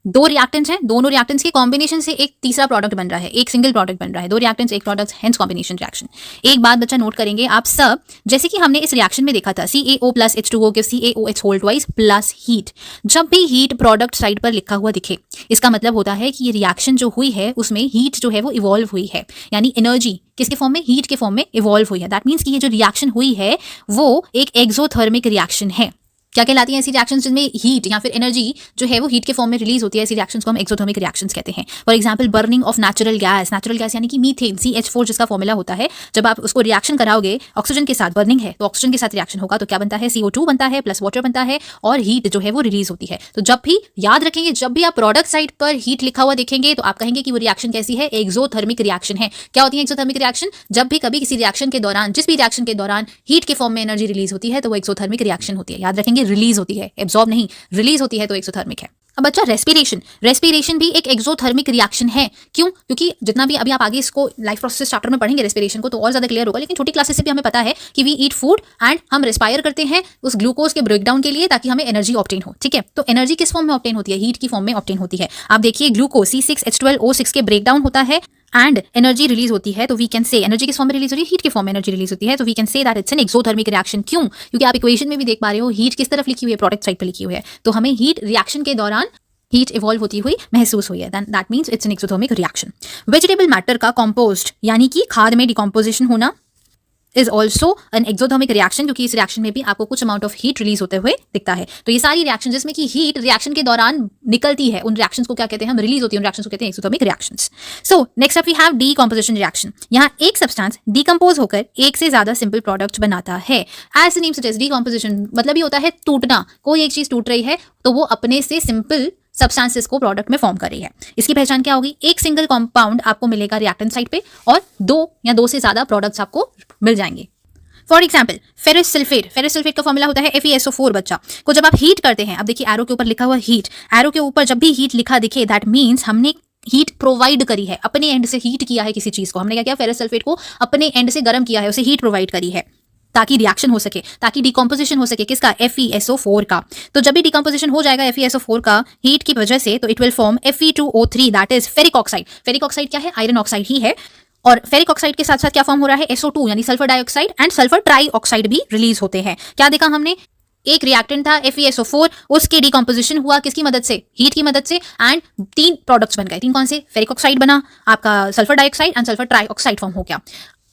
दो रिएक्टेंट्स हैं, दोनों रिएक्टेंट्स के कॉम्बिनेशन से एक तीसरा प्रोडक्ट बन रहा है, एक सिंगल प्रोडक्ट बन रहा है, दो रिएक्टेंट्स एक प्रोडक्ट, हेंस कॉम्बिनेशन रिएक्शन। एक बात बच्चा नोट करेंगे आप सब, जैसे कि हमने इस रिएक्शन में देखा था CaO plus H2O gives CaOH whole twice plus heat. जब भी हीट प्रोडक्ट साइड पर लिखा हुआ दिखे, इसका मतलब होता है कि ये रिएक्शन जो हुई है उसमें हीट जो है वो इवॉल्व हुई है, यानी एनर्जी किसके फॉर्म में, हीट के फॉर्म में इवॉल्व हुई है। दैट मीन्स कि ये जो रिएक्शन हुई है वो एक एक्सोथर्मिक रिएक्शन है। क्या कहलाती है ऐसी रिएक्शंस जिनमें हीट या फिर एनर्जी जो है वो हीट के फॉर्म में रिलीज होती है, ऐसी रिएक्शंस को हम एक्सोथर्मिक रिएक्शंस कहते हैं। For example burning of natural gas यानी कि मीथेन CH4 जिसका फॉर्मूला होता है, जब आप उसको रिएक्शन कराओगे ऑक्सीजन के साथ, बर्निंग है तो ऑक्सीजन के साथ रिएक्शन होगा तो क्या बनता है, CO2 बनता है प्लस वाटर बनता है और हीट जो है वो रिलीज होती है। तो जब भी याद रखेंगे, जब भी आप प्रोडक्ट साइड पर हीट लिखा हुआ देखेंगे तो आप कहेंगे कि वो रिएक्शन कैसी है, एक्सोथर्मिक रिएक्शन है। क्या होती है एक्सोथर्मिक रिएक्शन, जब भी कभी किसी रिएक्शन के दौरान, जिस भी रिएक्शन के दौरान हीट के फॉर्म में एनर्जी रिलीज होती है तो वो एक्सोथर्मिक रिएक्शन होती है। याद रखेंगे रिलीज होती है, एब्जॉर्ब नहीं, रिलीज होती है तो एक्सोथर्मिक है। अब बच्चा रेस्पिरेशन भी एक एक्सोथर्मिक रिएक्शन है। क्यों? क्योंकि जितना भी अभी आप आगे इसको लाइफ प्रोसेस चैप्टर में पढ़ेंगे रेस्पिरेशन को तो और ज्यादा क्लियर होगा, लेकिन छोटी क्लासेस से भी हमें पता है कि वी ईट फूड एंड हम रेस्पायर करते हैं उस ग्लूकोज के ब्रेकडाउन के लिए ताकि हमें एनर्जी ऑब्टेन हो। ठीक है, तो एनर्जी किस फॉर्म में ऑब्टेन होती है, हीट की फॉर्म में ऑब्टेन होती है। आप देखिए ग्लूकोज C6H12O6 के ब्रेकडाउन होता है एंड एनर्जी रिलीज होती है, तो वी कैन से एनर्जी किस फॉर्म में रिलीज हो रही है, हीट के फॉर्म में एनर्जी रिलीज होती है, तो we can say that it's an exothermic reaction. क्यों? क्योंकि आप इक्वेशन में भी देख पा रहे हो हीट किस तरफ लिखी हुई है, प्रोडक्ट साइड पर लिखी हुई है, तो हमें हीट रिएक्शन के दौरान हीट इवॉल्व होती हुई महसूस हुई है, that means it's an exothermic reaction. Vegetable matter का कंपोस्ट यानी कि खाद में डिकम्पोजिशन होना is also an exothermic reaction, क्योंकि इस रिएक्शन में भी आपको कुछ अमाउंट ऑफ हीट रिलीज होते हुए दिखता है। तो ये सारी रिएक्शन जिसमें कि हीट रिएक्शन के दौरान निकलती है, उन रिएक्शंस को क्या कहते हैं, हम रिलीज होती है उन रिएक्शंस को कहते हैं exothermic reactions. So next up we have decomposition reaction. यहाँ एक सब्सटेंस डीकंपोज होकर एक से ज्यादा सिंपल प्रोडक्ट बनाता है। As the name suggest, decomposition मतलब ही होता है टूटना। कोई एक चीज टूट रही है तो वो अपने से सिंपल सब्सटेंसेस को प्रोडक्ट में फॉर्म कर रही है। इसकी पहचान क्या होगी, एक सिंगल कंपाउंड आपको मिलेगा रिएक्टेंट साइड पे और दो से ज्यादा प्रोडक्ट्स आपको मिल जाएंगे। फॉर एग्जाम्पल फेरस सल्फेट का फॉर्मूला होता है FeSO4 बच्चा को जब आप हीट करते हैं, अब देखिए एरो के ऊपर लिखा हुआ हीट, एरो के ऊपर जब भी हीट लिखा दिखे दैट मीन्स हमने हीट प्रोवाइड करी है, अपने एंड से हीट किया है किसी चीज को। हमने क्या किया, फेरस सल्फेट को अपने एंड से गर्म किया है, उसे हीट प्रोवाइड करी है ताकि रिएक्शन हो सके, ताकि डिकम्पोजिशन हो सके किसका, FeSO4 का। तो जब भी डिकम्पोजिशन हो जाएगा FeSO4 का हीट की वजह से तो it will form Fe2O3 that is ferric oxide. Ferric oxide क्या है, आयरन ऑक्साइड ही है। और फेरिक ऑक्साइड के साथ साथ क्या फॉर्म हो रहा है, SO2 यानी sulphur dioxide and sulphur trioxide भी रिलीज होते हैं। क्या देखा हमने, एक रिएक्टेंट था FeSO4, उसके डिकम्पोजिशन हुआ किसकी मदद से, हीट की मदद से, एंड 3 प्रोडक्ट्स बन गए। 3 कौन से, फेरिक ऑक्साइड बना, आपका sulphur dioxide and sulphur trioxide form हो गया।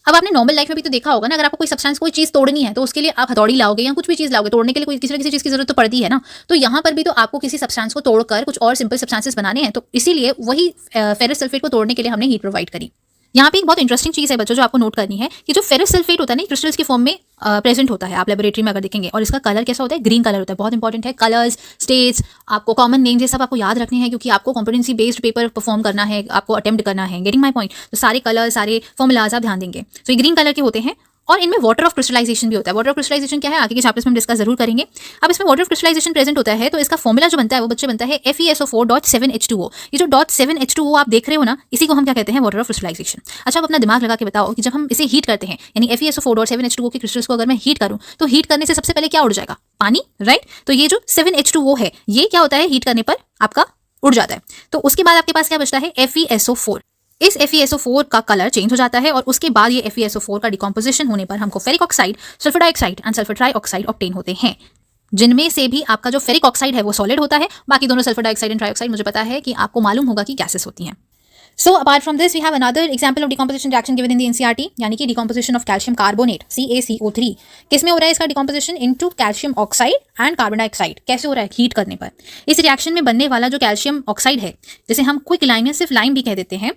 अब आपने नॉर्मल लाइफ में भी तो देखा होगा ना, अगर आपको कोई सब्सटेंस कोई चीज तोड़नी है तो उसके लिए आप हथौड़ी लाओगे या कुछ भी चीज लाओगे, तोड़ने के लिए कोई किसी न किसी चीज की जरूरत तो पड़ती है ना। तो यहाँ पर भी तो आपको किसी सब्सटेंस को तोड़कर कुछ और सिंपल सब्सटेंसेस बनाने हैं, तो इसीलिए वही फेरस सल्फेट को तोड़ने के लिए हमने हीट प्रोवाइड करी। यहाँ पे एक बहुत इंटरेस्टिंग चीज है बच्चों जो आपको नोट करनी है कि जो फेरस सल्फेट होता है ना, क्रिस्टल्स की फॉर्म में प्रेजेंट होता है, आप लेबोरेटरी में अगर देखेंगे, और इसका कलर कैसा होता है, ग्रीन कलर होता है। बहुत इंपॉर्टेंट है, कलर्स, स्टेट्स, आपको कॉमन नेम्स ये सब आपको याद रखने हैं क्योंकि आपको कॉम्पिटेंसी बेस्ड पेपर परफॉर्म करना है, आपको अटेम्प्ट करना है। Getting my point? तो सारे कलर, सारे फॉर्मुलाज आप ध्यान देंगे। तो ये ग्रीन कलर के होते हैं और इनमें वाटर ऑफ क्रिस्टलाइजेशन भी होता है। वाटर ऑफ क्रिस्टलाइजेशन क्या है, आगे के चैप्टर्स में हम डिस्कस जरूर करेंगे। अब इसमें वाटर ऑफ क्रिस्टलाइजेशन प्रेजेंट होता है तो इसका फॉर्मूला जो बनता है वो बच्चे बनता है FeSO4.7H2O। ये जो .7H2O आप देख रहे हो ना, इसी को हम क्या कहते हैं, वाटर ऑफ क्रिस्टलाइजेशन। अच्छा, अब अपना दिमाग लगा के बताओ कि जब हम इसे हीट करते हैं, यानी FeSO4.7H2O के क्रिस्टल्स को अगर मैं हीट करूं तो हीट करने से सबसे पहले क्या उड़ जाएगा, पानी, राइट। तो ये जो 7H2O है ये क्या होता है, हीट करने पर आपका उड़ जाता है। तो उसके बाद आपके पास क्या बचता है, FeSO4। इस FeSO4 का कलर चेंज हो जाता है और उसके बाद ये FeSO4 का डिकम्पोजिशन होने पर हमको ferric oxide, sulphur dioxide and sulphur trioxide obtain होते हैं, जिनमें से भी आपका जो फेरिक ऑक्साइड है वो सॉलिड होता है। बाकी दोनों सल्फर डाइऑक्साइड एंड ट्राइऑक्साइड मुझे पता है कि आपको मालूम होगा कि गैसेस होती हैं। So apart from this, we have another example of decomposition reaction given in the NCERT, यानी कि decomposition of calcium carbonate CaCO3। किस में हो रहा है इसका decomposition, into calcium oxide and carbon dioxide। कैसे हो रहा है, हीट करने पर। इस रिएक्शन में बनने वाला जो कैल्शियम ऑक्साइड है, जिसे हम क्विक लाइम या सिर्फ लाइम भी कह देते हैं,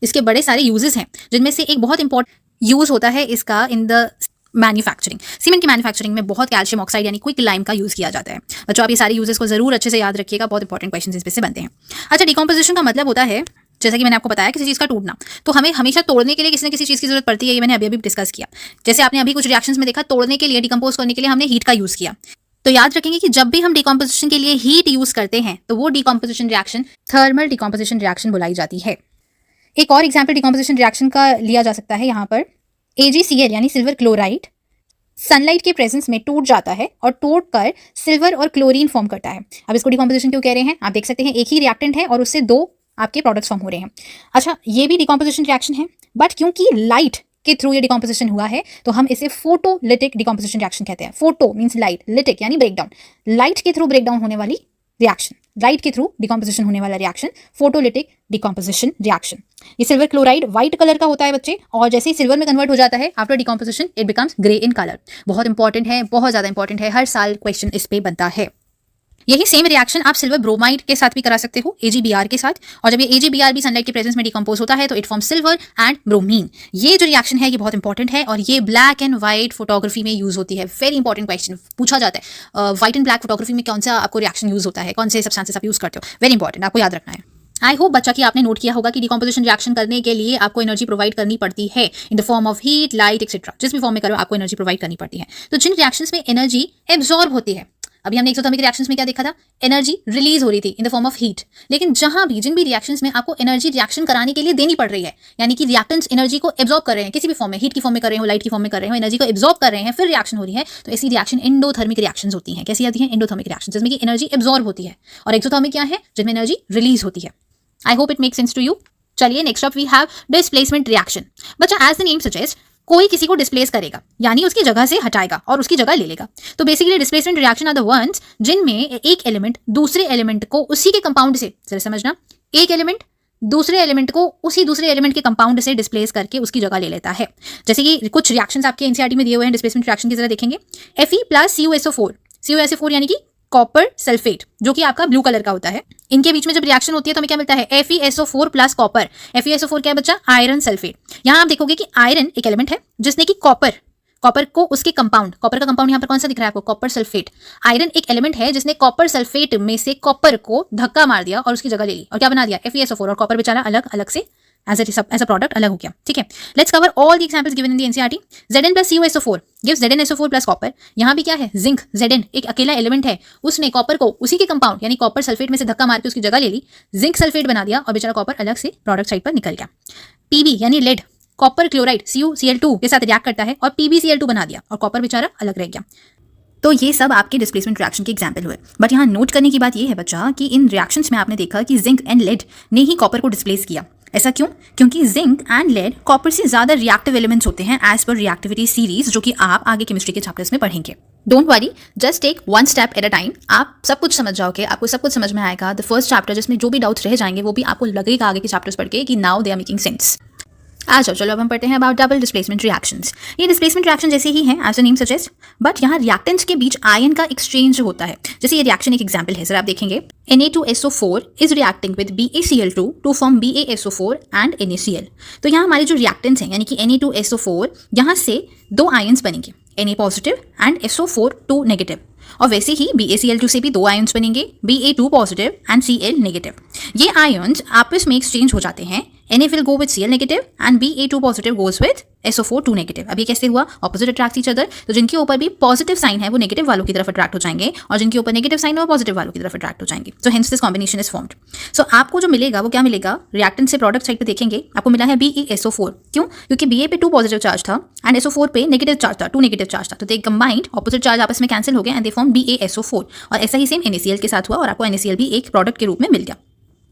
इसके बड़े सारे यूजेस हैं, जिनमें से एक बहुत इंपॉर्टेंट यूज होता है इसका इन द मैन्युफैक्चरिंग। सीमेंट की मैन्युफैक्चरिंग में बहुत कैल्शियम ऑक्साइड यानी क्विक लाइम का यूज किया जाता है। बच्चों आप ये सारे यूजेस को जरूर अच्छे से याद रखिएगा, बहुत इंपॉर्टेंट क्वेश्चन इस पे से बनते हैं। अच्छा, डिकम्पोजिशन का मतलब होता है, जैसा कि मैंने आपको बताया, किसी चीज़ का टूटना। तो हमें हमेशा तोड़ने के लिए किसी न किसी चीज़ की जरूरत पड़ती है, ये मैंने अभी डिस्कस किया। जैसे आपने अभी कुछ रिएक्शंस में देखा, तोड़ने के लिए, डिकम्पोज करने के लिए हमने हीट का यूज किया। तो याद रखेंगे कि जब भी हम डिकम्पोजिशन के लिए हीट यूज करते हैं तो वो decomposition reaction thermal decomposition reaction बुलाई जाती है। एक और एग्जाम्पल डिकम्पोजिशन रिएक्शन का लिया जा सकता है यहाँ पर AgCl यानी सिल्वर क्लोराइड सनलाइट के प्रेजेंस में टूट जाता है और टूटकर सिल्वर और क्लोरीन फॉर्म करता है। अब इसको डिकम्पोजिशन क्यों कह रहे हैं, आप देख सकते हैं एक ही रिएक्टेंट है और उससे दो आपके प्रोडक्ट्स फॉर्म हो रहे हैं। अच्छा, ये भी डिकम्पोजिशन रिएक्शन है, बट क्योंकि लाइट के थ्रू ये डिकम्पोजिशन हुआ है तो हम इसे फोटोलिटिक डिकम्पोजिशन रिएक्शन कहते हैं। फोटो मींस लाइट, लिटिक यानी ब्रेकडाउन, लाइट के थ्रू ब्रेकडाउन होने वाली रिएक्शन, लाइट के थ्रू डिकम्पोजिशन होने वाला रिएक्शन फोटोलिटिक डिकम्पोजिशन रिएक्शन। ये सिल्वर क्लोराइड व्हाइट कलर का होता है बच्चे, और जैसे ही सिल्वर में कन्वर्ट हो जाता है after decomposition it becomes grey in colour. बहुत इंपॉर्टेंट है, बहुत ज्यादा इंपॉर्टेंट है, हर साल क्वेश्चन इस पे बनता है। यही सेम रिएक्शन आप सिल्वर ब्रोमाइड के साथ भी करा सकते हो, AgBr के साथ, और जब ये AgBr भी सनलाइट के प्रेजेंस में डिकम्पोज होता है तो it form silver and bromine. ये जो रिएक्शन है ये बहुत इंपॉर्टेंट है और ये ब्लैक एंड व्हाइट फोटोग्राफी में यूज होती है। वेरी इंपॉर्टेंट क्वेश्चन पूछा जाता है, व्हाइट एंड ब्लैक फोटोग्राफी में कौन सा आपको रिएक्शन यूज होता है, कौन से सब्सटेंसेस आप यूज करते हो, वेरी इंपॉर्टेंट, आपको याद रखना है। आई होप बच्चा कि आपने नोट किया होगा कि डिकम्पोजिशन रिएक्शन करने के लिए आपको एनर्जी प्रोवाइड करनी पड़ती है इन the form of heat, light etcetera. जिस भी फॉर्म में करो आपको एनर्जी प्रोवाइड करनी पड़ती है। तो जिन रिएक्शंस में एनर्जी एब्जॉर्ब होती है, अभी हमने एक्सोथर्मिक रिएक्शंस में क्या देखा था, एनर्जी रिलीज हो रही थी इन द फॉर्म ऑफ हीट। लेकिन जहां भी जिन भी रिएक्शंस में आपको एनर्जी रिएक्शन कराने के लिए देनी पड़ रही है, यानी कि रिएक्टेंट्स एनर्जी को एब्जॉर्ब कर रहे हैं किसी भी फॉर्म में, हीट की फॉर्म में कर रहे हो, लाइट की फॉर्म में कर रहे हो, एनर्जी को एब्जॉर्ब कर रहे हैं, फिर रिएक्शन हो रही है, तो ऐसी रिएक्शन एंडोथर्मिक रिएक्शंस होती हैं। कैसी आती हैं, एंडोथर्मिक रिएक्शन, जिसमें कि एनर्जी एब्जॉर्ब होती है। और एक्सोथर्मिक क्या है, जिनमें एनर्जी रिलीज होती है। I hope it make sense to you. चलिए next up we have displacement reaction. बच्चा एज द नेम सजेस्ट, कोई किसी को डिस्प्लेस करेगा, यानी उसकी जगह से हटाएगा और उसकी जगह ले लेगा। तो basically displacement reaction are the ones जिनमें एक एलिमेंट दूसरे एलिमेंट को उसी के कंपाउंड से, जरा समझना, एक एलिमेंट दूसरे एलिमेंट को उसी दूसरे एलिमेंट के कंपाउंड से डिस्प्लेस करके उसकी जगह ले लेता है। जैसे कि कुछ रिएक्शंस आपके एनसीईआरटी में दिए हुए हैं डिस्प्लेसमेंट रिएक्शन की, जरा देखेंगे। Fe प्लस CuSO4, CuSO4 यानी कि कॉपर सल्फेट, जो कि आपका ब्लू कलर का होता है। इनके बीच में जब रिएक्शन होती है तो हमें क्या मिलता है, FeSO4 प्लस कॉपर। FeSO4 क्या है बच्चा, आयरन सल्फेट। यहाँ आप देखोगे कि आयरन एक एलिमेंट है जिसने कि कॉपर को उसके कंपाउंड, कॉपर का कंपाउंड यहाँ पर कौन सा दिख रहा है आपको, कॉपर सल्फेट। आयरन एक एलिमेंट है जिसने कॉपर सल्फेट में से कॉपर को धक्का मार दिया और उसकी जगह ले ली, और क्या बना दिया, FeSO4, और कॉपर बेचारा अलग अलग से एज अ प्रोडक्ट अलग हो गया। ठीक है, let's cover all the examples given in the NCERT. Zn plus CuSO4 gives ZnSO4 plus copper. यहाँ भी क्या है, जिंक, Zn एक अकेला एलिमेंट है, उसने कॉपर को उसी के कंपाउंड यानी कॉपर सल्फेट में से धक्का मार के उसकी जगह ले ली, जिंक सल्फेट बना दिया और बेचारा कॉपर अलग से प्रोडक्ट साइड पर निकल गया। Pb यानी लेड, कॉपर क्लोराइड CuCl2 के साथ रिएक्ट करता है और PbCl2 बना दिया और कॉपर बेचारा अलग रह गया। तो ये सब आपके डिस्प्लेसमेंट रिएक्शन के एग्जाम्पल हुए। बट यहाँ नोट करने की बात ये है बच्चा कि इन रिएक्शंस में आपने देखा कि जिंक एंड लेड ने ही कॉपर को डिस्प्लेस किया। ऐसा क्यों? क्योंकि जिंक एंड लेड कॉपर से ज्यादा रिएक्टिव एलिमेंट्स होते हैं एज पर रिएक्टिविटी सीरीज, जो कि आप आगे केमिस्ट्री के चैप्टर्स में पढ़ेंगे। Don't worry, just take one step at a time. आप सब कुछ समझ जाओगे, आपको सब कुछ समझ में आएगा। द फर्स्ट चैप्टर जिसमें जो भी डाउट्स रह जाएंगे वो भी आपको लगेगा आगे के चैप्टर्स पढ़ के कि now they are making sense. आ जाओ, चलो अब हम पढ़ते हैं अबाउट डबल डिस्प्लेसमेंट रिएक्शंस। ये डिस्प्लेसमेंट रिएक्शन जैसे ही हैं as the name suggest, but यहाँ रिएक्टेंट्स के बीच आयन का एक्सचेंज होता है। जैसे ये रिएक्शन एक एग्जांपल है, सर आप देखेंगे Na2SO4 is reacting with BaCl2 to form BaSO4 and NaCl। तो यहाँ हमारे जो रिएक्टेंट्स हैं यानी कि Na2SO4, यहाँ से दो आयन्स बनेंगे, Na positive and SO4 2 negative, और वैसे ही BaCl2 से भी दो आयन्स बनेंगे, Ba2 positive and Cl negative. ये आयन्स आपस में एक्सचेंज हो जाते हैं, Na will go with Cl negative and Ba2 positive goes with SO4 2 negative। अब ये कैसे हुआ, ऑपोजिट अट्रैक्ट ईच अदर। तो जिनके ऊपर भी पॉजिटिव साइन है वो नेगेटिव वालों की तरफ अट्रैक्ट हो जाएंगे, और जिनके ऊपर नेगेटिव साइन है वो पॉजिटिव वालों की तरफ अट्रैक्ट हो जाएंगे। So hence this combination is formed. So आपको जो मिलेगा वो क्या मिलेगा, रिएक्टेंट से प्रोडक्ट साइड पे देखेंगे आपको मिला है BeSO4। क्यों? क्योंकि Ba पे 2 पॉजिटिव चार्ज था एंड SO4 पे नेगेटिव चार्ज था, 2 नेगेटिव चार्ज था। तो दे कंबाइंड, ऑपोजिट चार्ज आपस में कैंसिल हो गए एंड दे फॉर्म BaSO4। और ऐसा ही सेम NaCl के साथ हुआ और आपको NaCl भी एक प्रोडक्ट के रूप में मिल गया।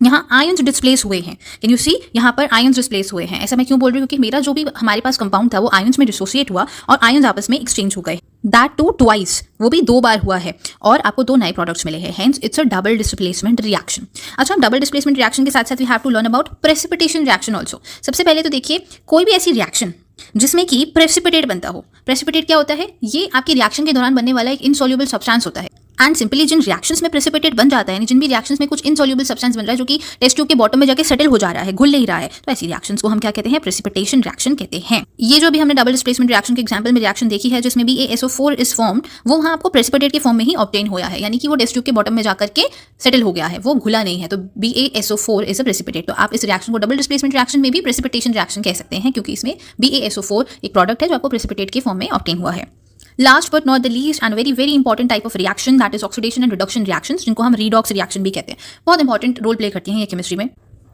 यहाँ आयन्स डिस्प्लेस हुए हैं, कैन यू सी, यहाँ पर आयन्स डिस्प्लेस हुए हैं। ऐसा मैं क्यों बोल रही हूँ, क्योंकि मेरा जो भी हमारे पास कंपाउंड था वो आयन्स में डिसोसिएट हुआ और आयन्स आपस में एक्सचेंज हो गए। दैट टू ट्वाइस, वो भी 2 बार हुआ है, और आपको 2 नए प्रोडक्ट्स मिले हैं। Hence it's a double displacement reaction. अच्छा, डबल डिस्प्लेसमेंट रिएक्शन के साथ साथ we have to learn about precipitation reaction also. सबसे पहले तो देखिए, कोई भी ऐसी रिएक्शन जिसमें कि प्रेसिपिटेट बनता हो। प्रेसिपिटेट क्या होता है, ये आपकी रिएक्शन के दौरान बनने वाला एक इनसॉल्युबल सब्सटेंस होता है। एंड सिंपली जिन रिएक्शंस में प्रेसिपिटेट बन जाता है, जिन भी रिएक्शंस में कुछ इनसॉल्युबल सब्सटेंस बन रहा है जो कि टेस्ट ट्यूब के बॉटम में जाके सेटल हो जा रहा है, घुल नहीं रहा है, तो ऐसी रिएक्शंस को हम क्या कहते हैं, प्रेसिपिटेशन रिएक्शन कहते हैं। ये जो भी हमने डबल डिस्प्लेसमेंट रिएक्शन के एग्जांपल में रिएक्शन देखी है जिसमें BaSO4 इज फॉर्म्ड, वो वहाँ आपको प्रेसिपिटेट के फॉर्म में ही ऑब्टेन हुआ है, यानी कि वो टेस्ट ट्यूब के बॉटम में जाकर के सेटल हो गया है, वो घुला नहीं है। तो BaSO4 इज अ प्रेसिपिटेट। तो आप इस रिएक्शन को डबल डिस्प्लेसमेंट रिएक्शन में भी प्रेसिपिटेशन रिएक्शन कह सकते हैं, क्योंकि इसमें BaSO4 एक प्रोडक्ट है जो आपको प्रेसिपिटेट के फॉर्म में ऑब्टेन हुआ है। Last but not the least and very important type of reaction, that is oxidation and reduction reactions, जिनको हम रीडॉक्स रिएक्शन भी कहते हैं। बहुत इंपॉर्टेंट रोल प्ले करती हैं ये केमिस्ट्री में।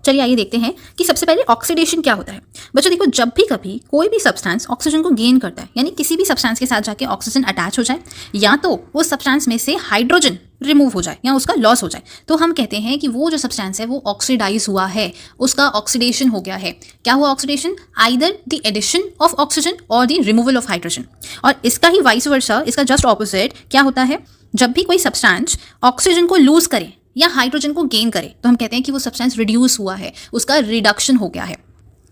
चलिए आइए देखते हैं कि सबसे पहले ऑक्सीडेशन क्या होता है। बच्चों देखो, जब भी कभी कोई भी सब्सटेंस ऑक्सीजन को गेन करता है, यानी किसी भी सब्सटेंस के साथ जाके ऑक्सीजन अटैच हो जाए या तो वो सब्सटेंस में से हाइड्रोजन रिमूव हो जाए या उसका लॉस हो जाए, तो हम कहते हैं कि वो जो सब्सटेंस है वो ऑक्सीडाइज हुआ है, उसका ऑक्सीडेशन हो गया है। क्या हुआ oxidation? Either the addition of oxygen और द रिमूवल ऑफ हाइड्रोजन। और इसका ही वाइस वर्सा, इसका जस्ट ऑपोजिट क्या होता है? जब भी कोई सब्सटेंस ऑक्सीजन को लूज करे या हाइड्रोजन को गेन करे तो हम कहते हैं कि वो सब्सटेंस रिड्यूस हुआ है, उसका रिडक्शन हो गया है।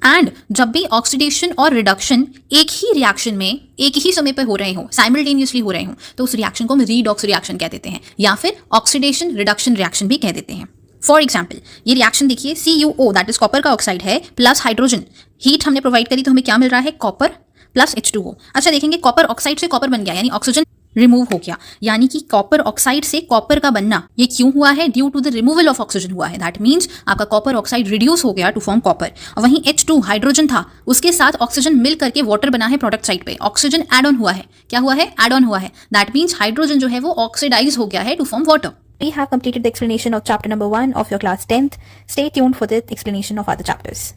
एंड जब भी ऑक्सीडेशन और रिडक्शन एक ही रिएक्शन में एक ही समय पर हो रहे हो, साइमल्टेनियसली हो रहे हो, तो उस रिएक्शन को हम रीडॉक्स रिएक्शन कह देते हैं या फिर ऑक्सीडेशन रिडक्शन रिएक्शन भी कह देते हैं। फॉर एग्जाम्पल ये रिएक्शन देखिए, CuO दैट इज कॉपर का ऑक्साइड है प्लस हाइड्रोजन, हीट हमने प्रोवाइड करी तो हमें क्या मिल रहा है? Copper plus H2O। अच्छा देखेंगे, कॉपर ऑक्साइड से कॉपर बन गया, यानी ऑक्सीजन रिमूव हो गया, यानी कि कॉपर ऑक्साइड से कॉपर का बनना ये क्यों हुआ है? Due to the removal of oxygen हुआ है। दैट मीन्स आपका कॉपर ऑक्साइड रिड्यूस हो गया टू फॉर्म कॉपर। और वहीं H2 हाइड्रोजन था, उसके साथ ऑक्सीजन मिल करके वाटर बना है प्रोडक्ट साइड पे, ऑक्सीजन एड ऑन हुआ है। क्या हुआ है? एड ऑन हुआ है। दैट मीन्स हाइड्रोजन जो है वो ऑक्सीडाइज हो गया है to form water. We have completed the explanation of chapter number 1 of your class 10th. Stay tuned for the explanation of other chapters.